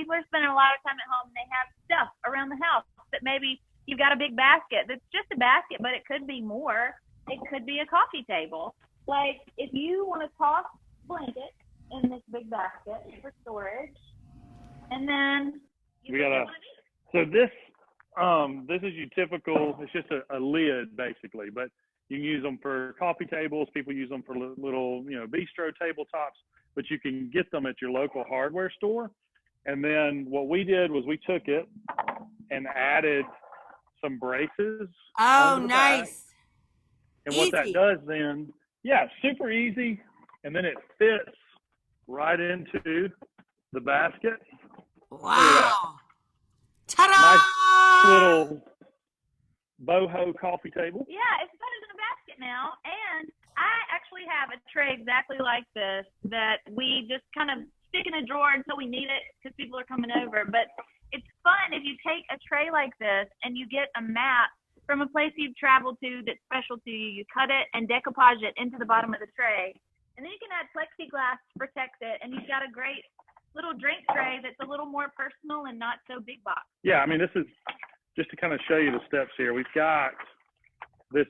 people are spending a lot of time at home and they have stuff around the house that maybe you've got a big basket that's just a basket, but it could be more. It could be a coffee table. Like, if you want to toss blankets in this big basket for storage, and then so this is your typical, it's just a lid basically, but you can use them for coffee tables. People use them for little, bistro tabletops, but you can get them at your local hardware store. And then what we did was we took it and added some braces. Oh, nice. And what that does then, super easy. And then it fits right into the basket. Wow. Ta-da! Nice little boho coffee table. Yeah, it's better than a basket now. And I actually have a tray exactly like this that we just kind of stick in a drawer until we need it because people are coming over. But it's fun if you take a tray like this and you get a map from a place you've traveled to that's special to you. You cut it and decoupage it into the bottom of the tray. And then you can add plexiglass to protect it. And you've got a great little drink tray that's a little more personal and not so big box. Yeah, I mean, this is just to kind of show you the steps here. We've got this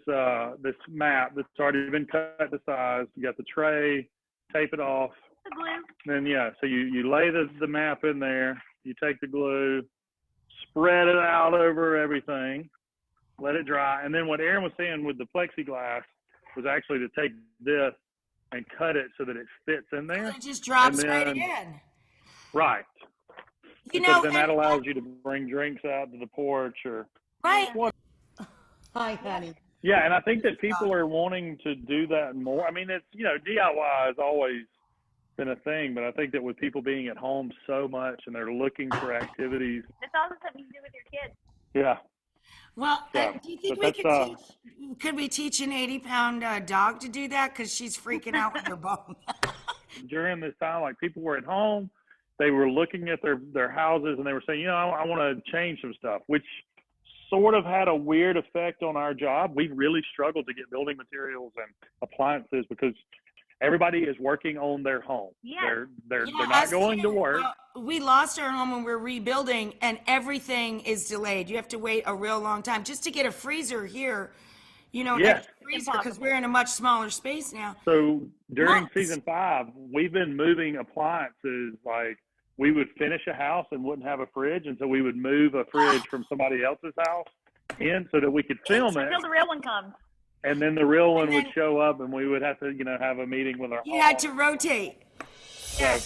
map that's already been cut to size. You got the tray, tape it off. The glue. Then, so you lay the map in there. You take the glue, spread it out over everything, let it dry. And then what Erin was saying with the plexiglass was actually to take this and cut it so that it fits in there. It just drops right in. Right. Because then that allows you to bring drinks out to the porch or. Right. Hi, honey. Yeah, and I think that people are wanting to do that more. I mean, it's, DIY has always been a thing, but I think that with people being at home so much and they're looking for activities. It's also something you can do with your kids. Yeah. Well, do you think could we teach an 80-pound dog to do that? Because she's freaking out with her bone. During this time, like, people were at home, they were looking at their houses and they were saying, I want to change some stuff, which sort of had a weird effect on our job. We really struggled to get building materials and appliances because everybody is working on their home. Yeah. They're not going to work. We lost our home when we're rebuilding, and everything is delayed. You have to wait a real long time just to get a freezer here. Yes. Freezer because we're in a much smaller space now. So during season 5, we've been moving appliances. Like, we would finish a house and wouldn't have a fridge, and so we would move a fridge from somebody else's house in so that we could film it. Until the real one comes. And then the real one would show up, and we would have to, have a meeting with our You had to rotate. So